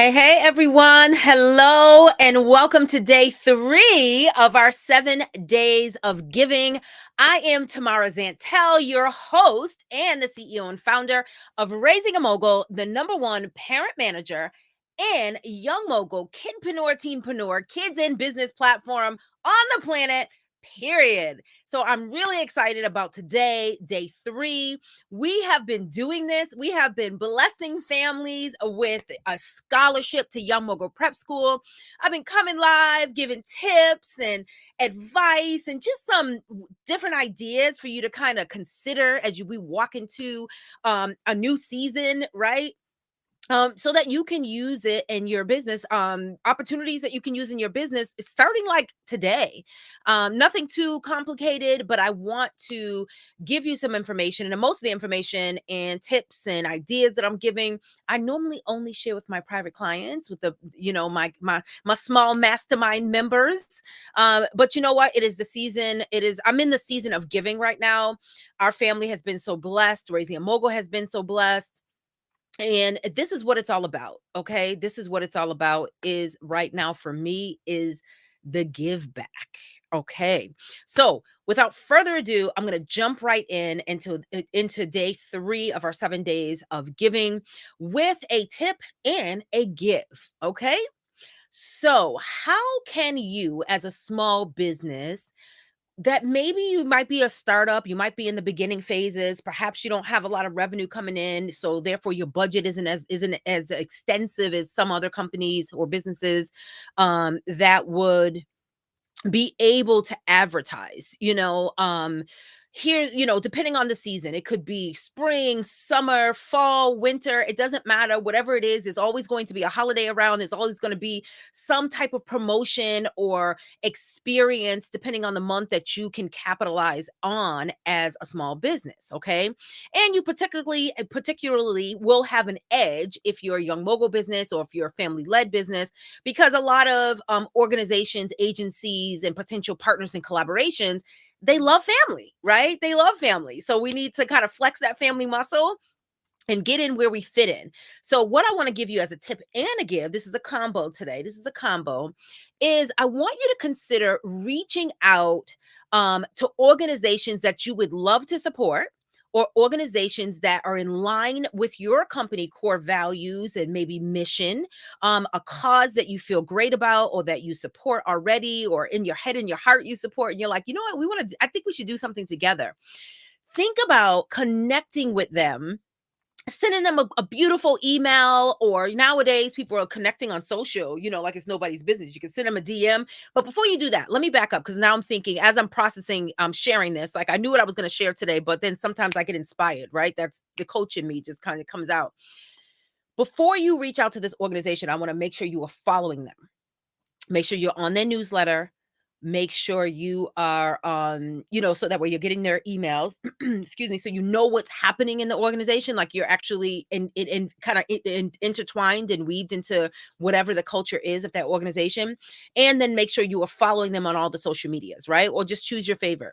Hey, everyone. Hello, and welcome to day 3 of our 7 days of giving. I am Tamara Zantel, your host and the CEO and founder of Raising a Mogul, the #1 parent manager and young mogul, kidpreneur, teenpreneur, kids in business platform on the planet, period. So I'm really excited about today, day 3. We have been doing this. We have been blessing families with a scholarship to Young Mogul Prep School. I've been coming live, giving tips and advice and just some different ideas for you to kind of consider as we walk into a new season, right? So that you can use it in your business, opportunities that you can use in your business starting like today. Nothing too complicated, but I want to give you some information. And most of the information and tips and ideas that I'm giving, I normally only share with my private clients, with my small mastermind members. But you know what? It is the season. I'm in the season of giving right now. Our family has been so blessed. Raising a mogul has been so blessed, and this is what it's all about. Okay, this is what it's all about. Is right now for me is the give back. Okay, so without further ado, I'm going to jump right into day 3 of our 7 days of giving with a tip and a give. Okay, so how can you as a small business that maybe you might be a startup, you might be in the beginning phases, perhaps you don't have a lot of revenue coming in, so therefore your budget isn't as extensive as some other companies or businesses that would be able to advertise, here, depending on the season, it could be spring, summer, fall, winter, it doesn't matter. Whatever it is, there's always going to be a holiday around. There's always going to be some type of promotion or experience, depending on the month, that you can capitalize on as a small business. Okay. And you particularly will have an edge if you're a young mogul business or if you're a family led business, because a lot of organizations, agencies, and potential partners and collaborations, they love family, right? They love family. So we need to kind of flex that family muscle and get in where we fit in. So what I want to give you as a tip and a give, this is a combo today. This is a combo, is I want you to consider reaching out to organizations that you would love to support, or organizations that are in line with your company core values and maybe mission, a cause that you feel great about or that you support already, or in your head and your heart you support, and you're like, you know what, I think we should do something together. Think about connecting with them, sending them a beautiful email, or nowadays people are connecting on social, like it's nobody's business. You can send them a DM. But before you do that, let me back up, because now I'm thinking, as I'm processing, sharing this, like I knew what I was going to share today, but then sometimes I get inspired, right? That's the coach in me just kind of comes out. Before you reach out to this organization, I want to make sure you are following them. Make sure you're on their newsletter. Make sure you are so that way you're getting their emails. Excuse me, so you know what's happening in the organization, like you're actually in kind of intertwined and weaved into whatever the culture is of that organization. And then make sure you are following them on all the social medias, right? Or just choose your favorite,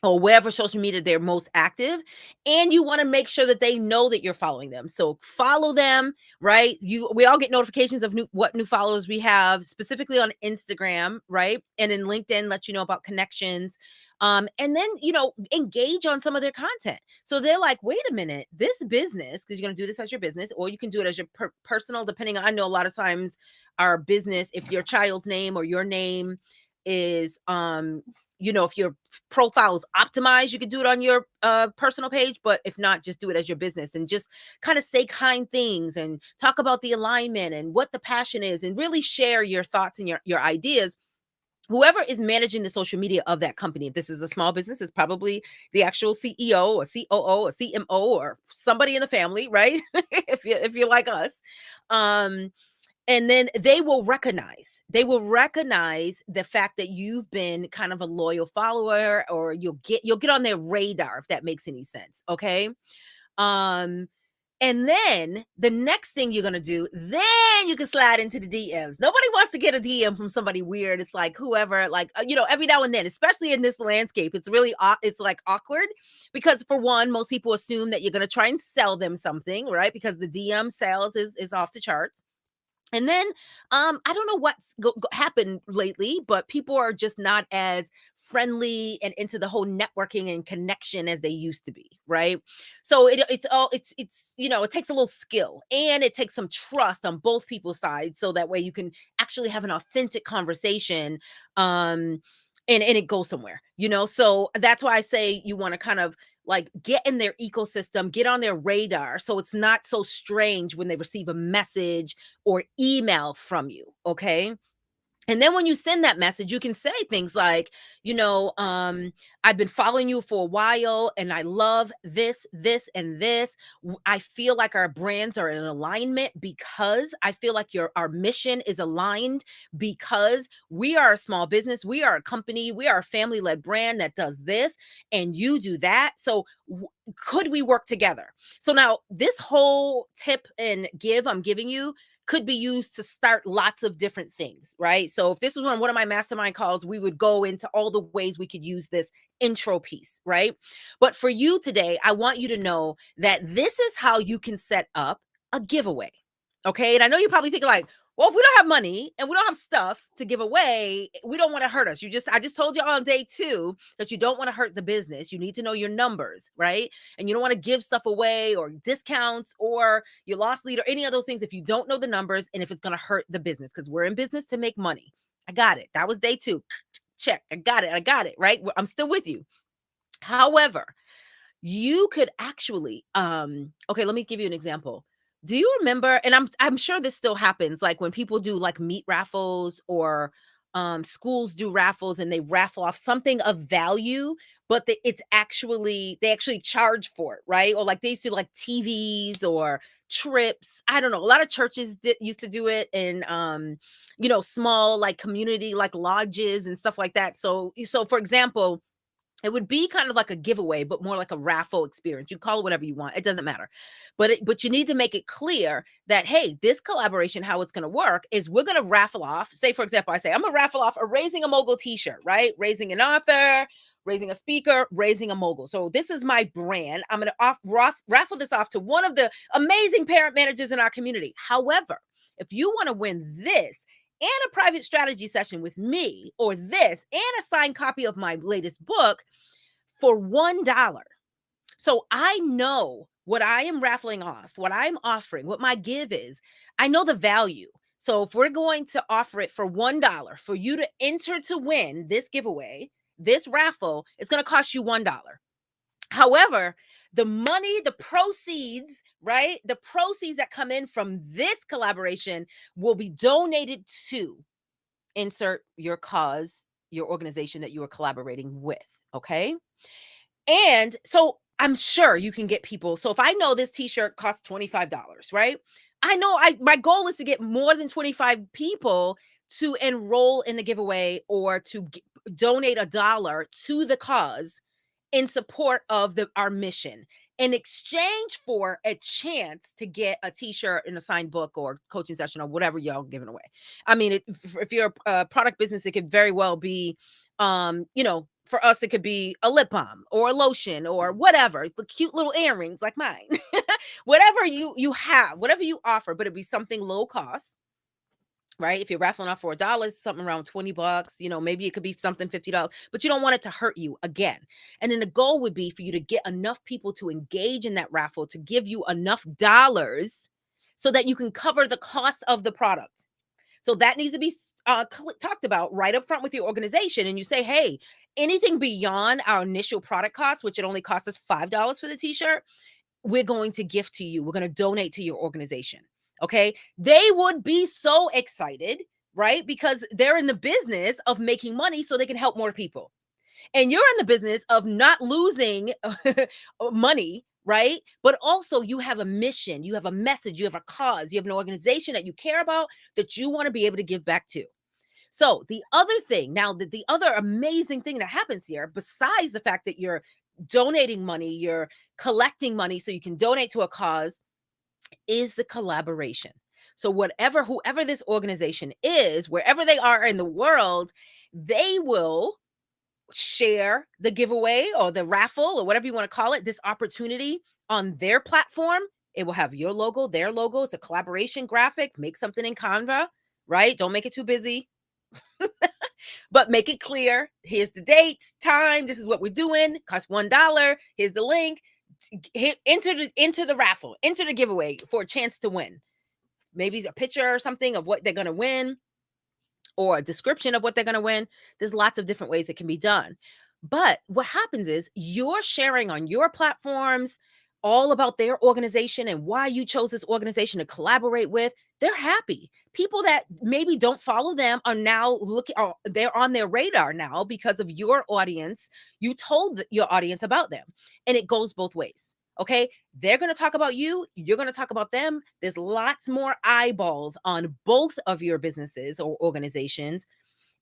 or wherever social media they're most active, and you want to make sure that they know that you're following them. So follow them, right? We all get notifications of new followers we have, specifically on Instagram, right? And in LinkedIn, let you know about connections. And then engage on some of their content. So they're like, wait a minute, this business, because you're going to do this as your business, or you can do it as your personal, depending on, I know a lot of times our business, if your child's name or your name is if your profile is optimized, you could do it on your personal page. But if not, just do it as your business, and just kind of say kind things and talk about the alignment and what the passion is, and really share your thoughts and your ideas. Whoever is managing the social media of that company, if this is a small business, it's probably the actual CEO or COO or CMO or somebody in the family, right? If you're like us. um and then they will recognize the fact that you've been kind of a loyal follower, or you'll get on their radar, if that makes any sense. Okay. um and then the next thing you're gonna do, then you can slide into the DMs. Nobody wants to get a DM from somebody weird. It's like whoever, like every now and then, especially in this landscape, it's really it's like awkward, because for one, most people assume that you're gonna try and sell them something, right? Because the DM sales is off the charts. And then, I don't know what's happened lately, but people are just not as friendly and into the whole networking and connection as they used to be, right? So it takes a little skill and it takes some trust on both people's sides, so that way you can actually have an authentic conversation, um, and it goes somewhere, you know. So that's why I say you want to kind of like get in their ecosystem, get on their radar, so it's not so strange when they receive a message or email from you, okay? And then when you send that message, you can say things like, I've been following you for a while and I love this, this, and this. I feel like our brands are in alignment because I feel like our mission is aligned because we are a small business, we are a company, we are a family-led brand that does this and you do that. So could we work together? So now this whole tip and give I'm giving you could be used to start lots of different things, right? So if this was on one of my mastermind calls, we would go into all the ways we could use this intro piece, right? But for you today, I want you to know that this is how you can set up a giveaway. Okay. And I know you're probably thinking like, well, if we don't have money and we don't have stuff to give away, we don't want to hurt us. I just told you on day 2 that you don't want to hurt the business. You need to know your numbers, right? And you don't want to give stuff away or discounts or you lost lead or any of those things if you don't know the numbers and if it's going to hurt the business, because we're in business to make money. I got it. That was day 2. Check. I got it. I got it. Right. I'm still with you. However, you could actually, okay, let me give you an example. Do you remember, and I'm sure this still happens, like when people do like meat raffles or schools do raffles and they raffle off something of value, but they actually charge for it, right? Or like they used to like TVs or trips. I don't know. A lot of churches used to do it, and small like community like lodges and stuff like that. So for example, it would be kind of like a giveaway, but more like a raffle experience. You call it whatever you want. It doesn't matter. But you need to make it clear that, hey, this collaboration, how it's going to work is we're going to raffle off. Say, for example, I say, I'm going to raffle off a Raising a Mogul t-shirt, right? Raising an author, raising a speaker, raising a mogul. So this is my brand. I'm going to raffle this off to one of the amazing parent managers in our community. However, if you want to win this and a private strategy session with me, or this and a signed copy of my latest book for $1. So I know what I am raffling off, what I'm offering, what my give is. I know the value. So if we're going to offer it for $1 for you to enter to win this giveaway, this raffle, it's going to cost you $1. However, the money, the proceeds, right? The proceeds that come in from this collaboration will be donated to insert your cause, your organization that you are collaborating with. Okay. And so I'm sure you can get people. So if I know this t-shirt costs $25, right? I know my goal is to get more than 25 people to enroll in the giveaway or to donate $1 to the cause in support of our mission in exchange for a chance to get a t-shirt and a signed book or coaching session or whatever y'all giving away. I mean, if you're a product business, it could very well be, for us, it could be a lip balm or a lotion or whatever, the cute little earrings like mine, whatever you have, whatever you offer, but it'd be something low cost. Right? If you're raffling off for $1, something around $20, maybe it could be something $50, but you don't want it to hurt you again. And then the goal would be for you to get enough people to engage in that raffle to give you enough dollars so that you can cover the cost of the product. So that needs to be talked about right up front with your organization. And you say, hey, anything beyond our initial product cost, which it only costs us $5 for the t-shirt, we're going to gift to you. We're going to donate to your organization. Okay. They would be so excited, right? Because they're in the business of making money so they can help more people. And you're in the business of not losing money, right? But also you have a mission, you have a message, you have a cause, you have an organization that you care about that you want to be able to give back to. So the other thing, now the other amazing thing that happens here, besides the fact that you're donating money, you're collecting money so you can donate to a cause, is the collaboration. So whoever this organization is, wherever they are in the world, they will share the giveaway or the raffle or whatever you want to call it, this opportunity on their platform It will have your logo, their logo. It's a collaboration graphic. Make something in Canva, right? Don't make it too busy, but make it clear. Here's the date, time. This is what we're doing. Costs $1. Here's the link. Enter the raffle, enter the giveaway for a chance to win. Maybe a picture or something of what they're going to win, or a description of what they're going to win. There's lots of different ways it can be done. But what happens is you're sharing on your platforms all about their organization and why you chose this organization to collaborate with. They're happy. People that maybe don't follow them are now looking, they're on their radar now because of your audience. You told your audience about them, and it goes both ways. Okay. They're going to talk about you. You're going to talk about them. There's lots more eyeballs on both of your businesses or organizations,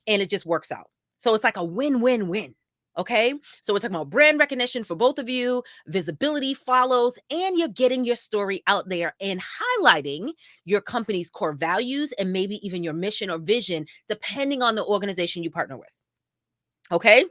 and it just works out. So it's like a win-win-win. Okay. So we're talking about brand recognition for both of you, visibility follows, and you're getting your story out there and highlighting your company's core values and maybe even your mission or vision, depending on the organization you partner with. Okay.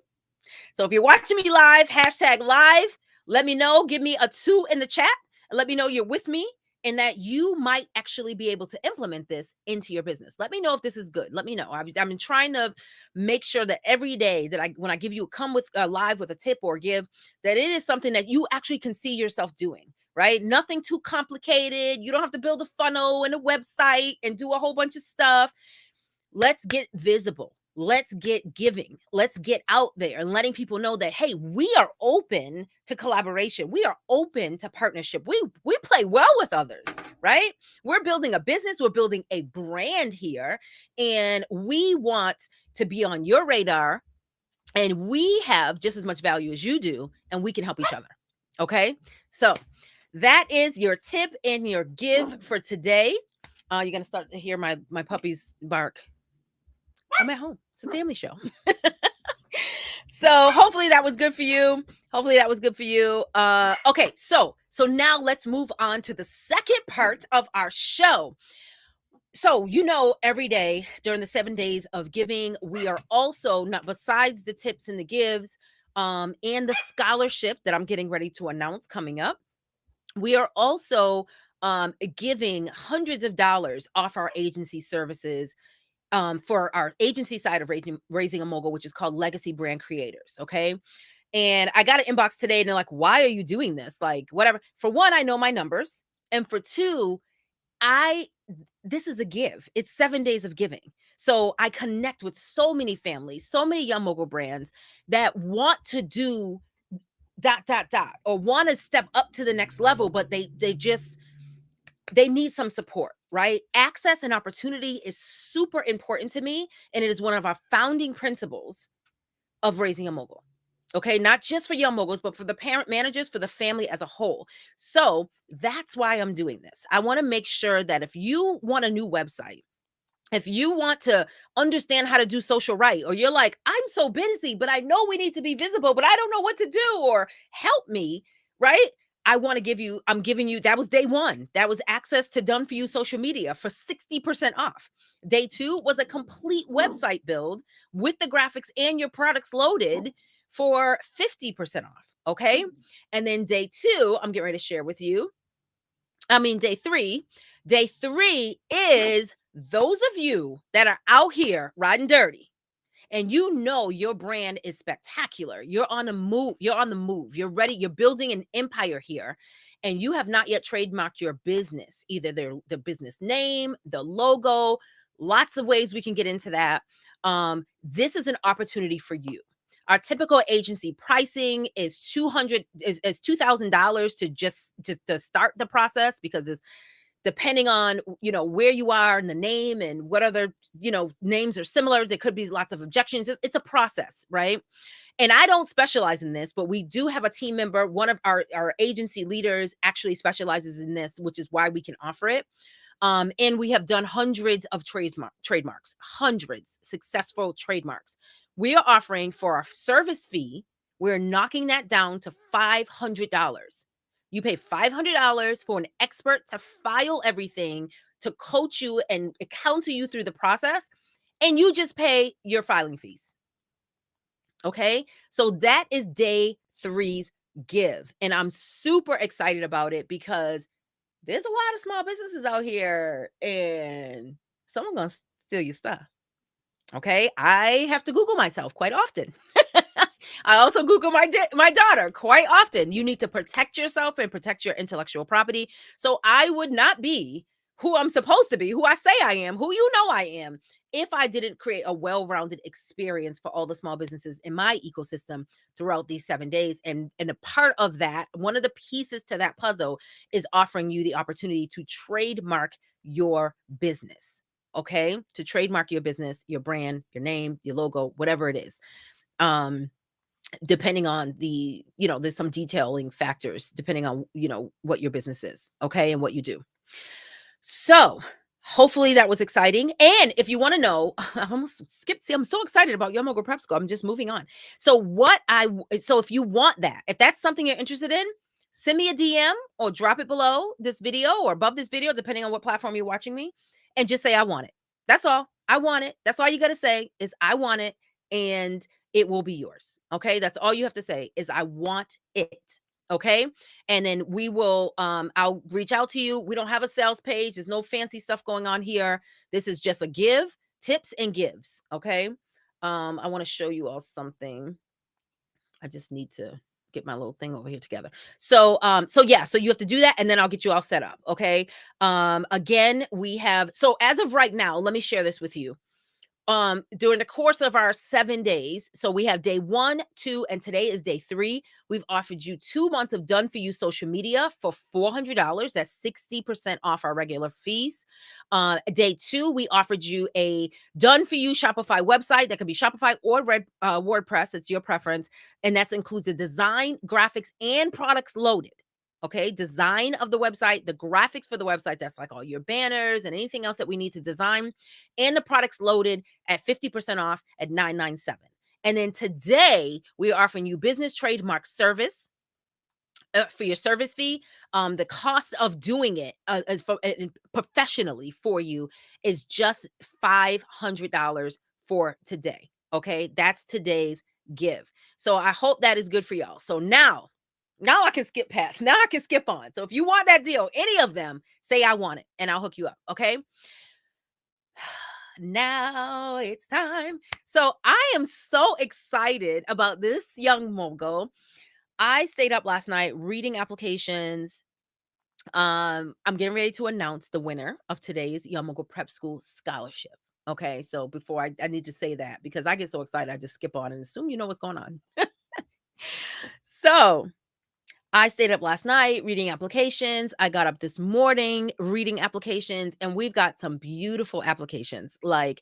So if you're watching me live, #live, let me know. Give me a 2 in the chat and let me know you're with me and that you might actually be able to implement this into your business. Let me know if this is good. Let me know. I've been trying to make sure that every day that when I give you come with live with a tip or give, that it is something that you actually can see yourself doing, right? Nothing too complicated. You don't have to build a funnel and a website and do a whole bunch of stuff. Let's get visible. Let's get giving. Let's get out there and letting people know that, hey, we are open to collaboration. We are open to partnership. We play well with others, right? We're building a business. We're building a brand here, and we want to be on your radar, and we have just as much value as you do, and we can help each other. Okay. So that is your tip and your give for today. You're going to start to hear my puppies bark. I'm at home. It's a family show. So hopefully that was good for you. Okay, so now let's move on to the second part of our show. So, every day during the 7 days of giving, we are also not, besides the tips and the gives, and the scholarship that I'm getting ready to announce coming up, we are also giving hundreds of dollars off our agency services for our agency side of Raising a Mogul, which is called Legacy Brand Creators. Okay. And I got an inbox today and they're like, why are you doing this? Like, whatever. For one, I know my numbers. And for two, this is a give. It's 7 days of giving. So I connect with so many families, so many young mogul brands that want to do ... or want to step up to the next level, but they need some support, right? Access and opportunity is super important to me. And it is one of our founding principles of Raising a Mogul. Okay. Not just for young moguls, but for the parent managers, for the family as a whole. So that's why I'm doing this. I want to make sure that if you want a new website, if you want to understand how to do social right, or you're like, I'm so busy, but I know we need to be visible, but I don't know what to do, or help me, right? I'm giving you, that was day one. That was access to done for you social media for 60% off. Day two was a complete website build with the graphics and your products loaded for 50% off. Okay. And then day two, I'm getting ready to share with you. Day three. Day three is those of you that are out here riding dirty and your brand is spectacular. You're on the move. You're ready. You're building an empire here. And you have not yet trademarked your business, either the business name, the logo, lots of ways we can get into that. This is an opportunity for you. Our typical agency pricing is $2,000 to just to start the process, because it's depending on where you are and the name and what other names are similar. There could be lots of objections. It's a process, right? And I don't specialize in this, but we do have a team member. One of our agency leaders actually specializes in this, which is why we can offer it. And we have done hundreds of trademarks, hundreds successful trademarks. We are offering for our service fee, we're knocking that down to $500. You pay $500 for an expert to file everything, to coach you and counsel you through the process, and you just pay your filing fees. Okay, so that is day three's give, and I'm super excited about it because There's a lot of small businesses out here, and someone gonna steal your stuff. Okay, I have to Google myself quite often. I also Google my daughter quite often. You need to protect yourself and protect your intellectual property. So I would not be who I'm supposed to be, who I say I am, who you know I am, if I didn't create a well-rounded experience for all the small businesses in my ecosystem throughout these 7 days. And a part of that, one of the pieces to that puzzle, is offering you the opportunity to trademark your business. Okay, to trademark your business, your brand, your name, your logo, whatever it is. Um, depending on there's some detailing factors depending on what your business is, okay, and what you do. So hopefully that was exciting. And if you want to know, I almost skipped. See, I'm so excited about Young Mogul Prep School. I'm just moving on. So if you want that, if that's something you're interested in, send me a DM or drop it below this video or above this video, depending on what platform you're watching me, and just say, I want it. That's all. I want it. That's all you got to say is, I want it. And it will be yours. Okay. That's all you have to say is, I want it. Okay. And then I'll reach out to you. We don't have a sales page. There's no fancy stuff going on here. This is just a give, tips and gives. Okay. I want to show you all something. I just need to get my little thing over here together. So yeah, so you have to do that, and then I'll get you all set up. Okay. Again, so as of right now, let me share this with you. During the course of our 7 days, so we have day 1, 2, and today is day 3. We've offered you 2 months of done for you social media for $400. That's 60% off our regular fees. Day 2, we offered you a done for you Shopify website. That can be Shopify or WordPress. It's your preference. And that includes the design, graphics, and products loaded. Okay, design of the website, the graphics for the website, that's like all your banners and anything else that we need to design, and the products loaded at 50% off at $997. And then today, we are offering you business trademark service for your service fee. The cost of doing it professionally for you is just $500 for today. Okay, that's today's give. So I hope that is good for y'all. So now I can skip past. Now I can skip on. So if you want that deal, any of them, say I want it, and I'll hook you up. Okay. Now it's time. So I am so excited about this young mogul. I stayed up last night reading applications. I'm getting ready to announce the winner of today's Young Mogul Prep School scholarship. Okay, so before I need to say that, because I get so excited, I just skip on and assume you know what's going on. So I stayed up last night reading applications. I got up this morning reading applications, and we've got some beautiful applications. Like,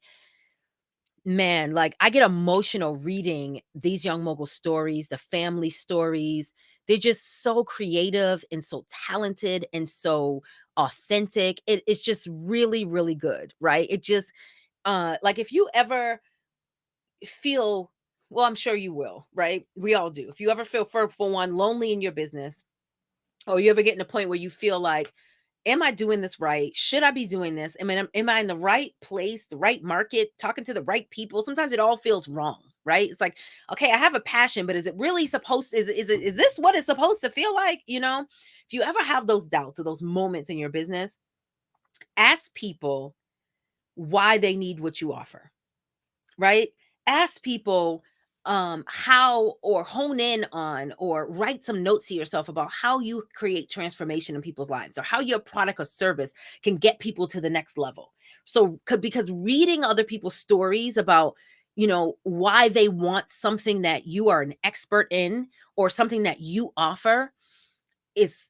man, like, I get emotional reading these young mogul stories, the family stories. They're just so creative and so talented and so authentic. It's just really, really good, right? It just like, if you ever feel, well, I'm sure you will, right? We all do. If you ever feel, for one, lonely in your business, or you ever get in a point where you feel like, am I doing this right? Should I be doing this? Am I in the right place, the right market, talking to the right people? Sometimes it all feels wrong, right? It's like, okay, I have a passion, but is it really supposed, is this what it's supposed to feel like? If you ever have those doubts or those moments in your business, ask people why they need what you offer, right? Ask people how, or hone in on, or write some notes to yourself about how you create transformation in people's lives, or how your product or service can get people to the next level. So because reading other people's stories about why they want something that you are an expert in, or something that you offer, is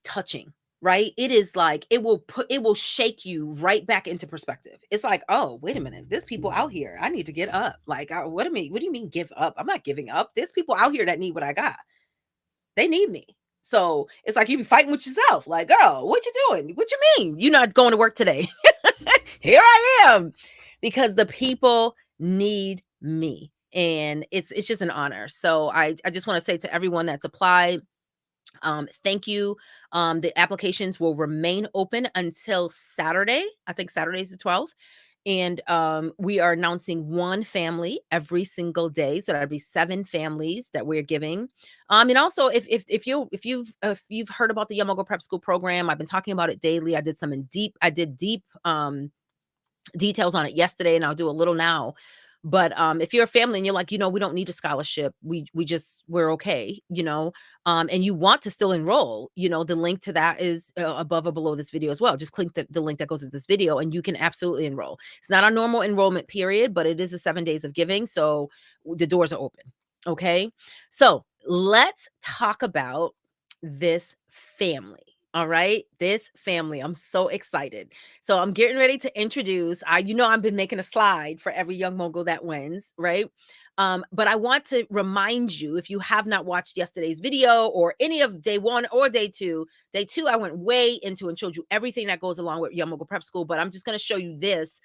touching, right? It is like, it will shake you right back into perspective. It's like, oh, wait a minute, there's people out here. I need to get up. Like, what do you mean give up? I'm not giving up. There's people out here that need what I got. They need me. So it's like, you be fighting with yourself. Like, girl, what you doing? What you mean you're not going to work today? Here I am, because the people need me, and it's just an honor. So I just want to say to everyone that's applied, thank you. The applications will remain open until Saturday. I think Saturday is the 12th. And we are announcing one family every single day, so that'd be 7 families that we're giving. And also, if you've heard about the Young Mogul Prep School program, I've been talking about it daily. I did deep details on it yesterday, and I'll do a little now. But if you're a family and you're like, we don't need a scholarship, we're okay, and you want to still enroll, the link to that is above or below this video as well. Just click the link that goes with this video, and you can absolutely enroll. It's not our normal enrollment period, but it is the 7 days of giving, so the doors are open. Okay, so let's talk about this family. All right, this family. I'm so excited. So I'm getting ready to introduce. I've been making a slide for every young mogul that wins, right? But I want to remind you, if you have not watched yesterday's video or any of day one or day two, I went way into and showed you everything that goes along with Young Mogul Prep School. But I'm just going to show you this.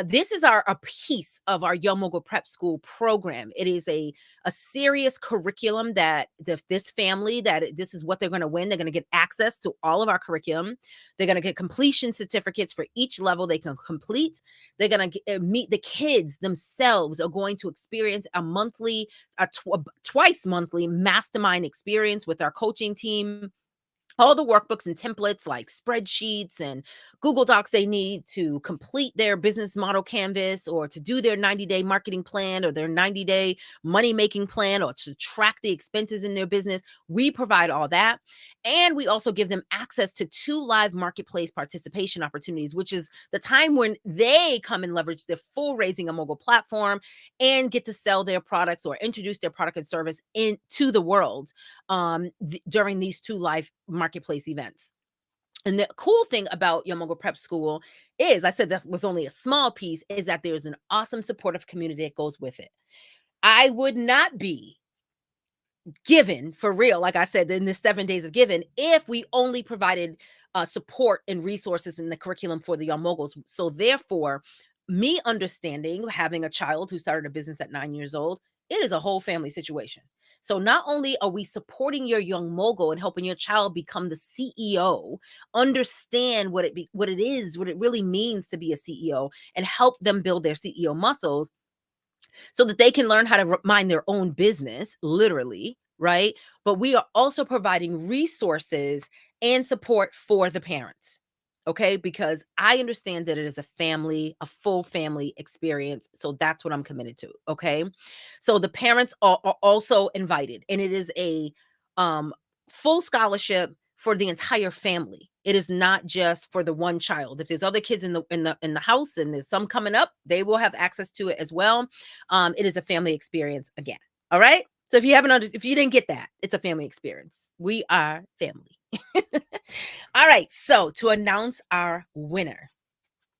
This is a piece of our Young Mogul Prep School program. It is a serious curriculum that this family, this is what they're going to win. They're going to get access to all of our curriculum. They're going to get completion certificates for each level they can complete. They're going to meet the kids themselves, are going to experience twice monthly mastermind experience with our coaching team, all the workbooks and templates like spreadsheets and Google Docs they need to complete their business model canvas, or to do their 90-day marketing plan, or their 90-day money making plan, or to track the expenses in their business. We provide all that. And we also give them access to 2 live marketplace participation opportunities, which is the time when they come and leverage the full Raising a Mogul platform and get to sell their products or introduce their product and service into the world during these 2 live marketplace events. And the cool thing about Young Mogul Prep School is, I said that was only a small piece, is that there's an awesome supportive community that goes with it. I would not be given for real, like I said, in the 7 days of giving, if we only provided support and resources in the curriculum for the young moguls. So therefore, me understanding, having a child who started a business at 9 years old, it is a whole family situation. So not only are we supporting your young mogul and helping your child become the CEO, understand what it really means to be a CEO, and help them build their CEO muscles, so that they can learn how to mind their own business, literally, right? But we are also providing resources and support for the parents. Okay, because I understand that it is a full family experience. So that's what I'm committed to. Okay, so the parents are also invited, and it is a um, full scholarship for the entire family. It is not just for the one child. If there's other kids in the house and there's some coming up, they will have access to it as well. It is a family experience again. All right. So if you didn't get that, it's a family experience. We are family. All right. So to announce our winner,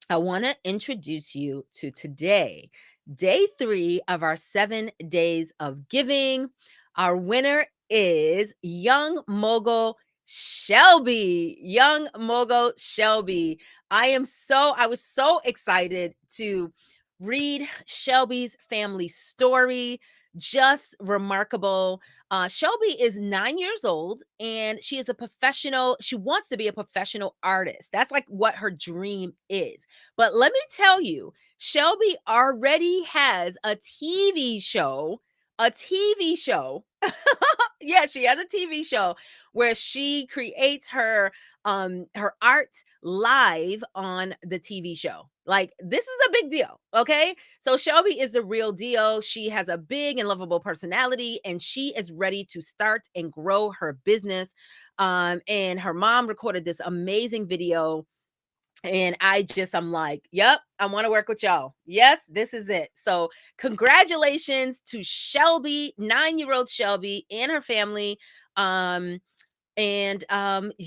I want to introduce you to today, day 3 of our 7 days of giving. Our winner is Young Mogul Shelby. Young Mogul Shelby. I was so excited to read Shelby's family story. Just remarkable. Shelby is 9 years old, and she is a professional. She wants to be a professional artist. That's like what her dream is. But let me tell you, Shelby already has a TV show. A TV show. Yeah, she has a TV show where she creates her art live on the TV show. Like, this is a big deal, okay? So Shelby is the real deal. She has a big and lovable personality, and she is ready to start and grow her business. And her mom recorded this amazing video, and I'm like, yep, I want to work with y'all. Yes, this is it. So congratulations to Shelby, 9-year-old Shelby, and her family. And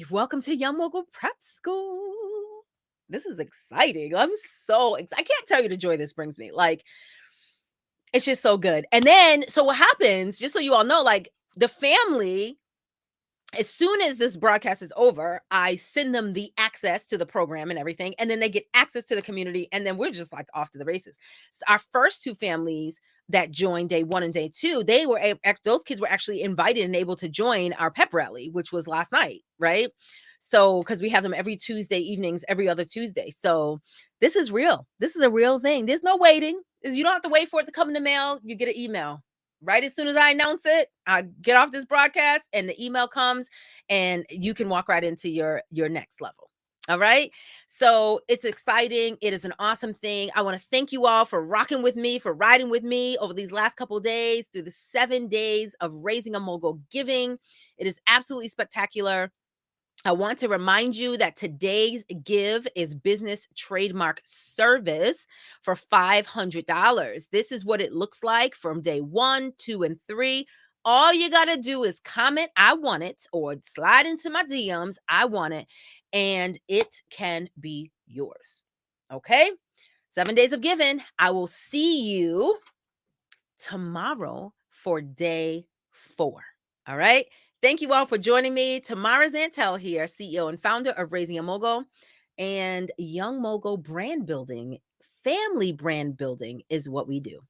welcome to Young Mogul Prep School. This is exciting. I'm so excited. I can't tell you the joy this brings me. Like, it's just so good. And then, so what happens, just so you all know, like, the family, as soon as this broadcast is over, I send them the access to the program and everything, and then they get access to the community, and then we're just like off to the races. So our first 2 families that joined day 1 and day 2, those kids were actually invited and able to join our pep rally, which was last night, right? So, because we have them every Tuesday evenings, every other Tuesday. So, this is real. This is a real thing. There's no waiting. You don't have to wait for it to come in the mail. You get an email. Right as soon as I announce it, I get off this broadcast and the email comes and you can walk right into your next level. All right. So it's exciting. It is an awesome thing. I want to thank you all for rocking with me, for riding with me over these last couple of days through the 7 days of raising a mogul giving. It is absolutely spectacular. I want to remind you that today's give is business trademark service for $500. This is what it looks like from day 1, 2, and 3. All you got to do is comment, I want it, or slide into my DMs, I want it, and it can be yours. Okay? 7 days of giving. I will see you tomorrow for day 4. All right. Thank you all for joining me. Tamara Zantel here, CEO and founder of Raising a Mogul and Young Mogul Brand Building. Family brand building is what we do.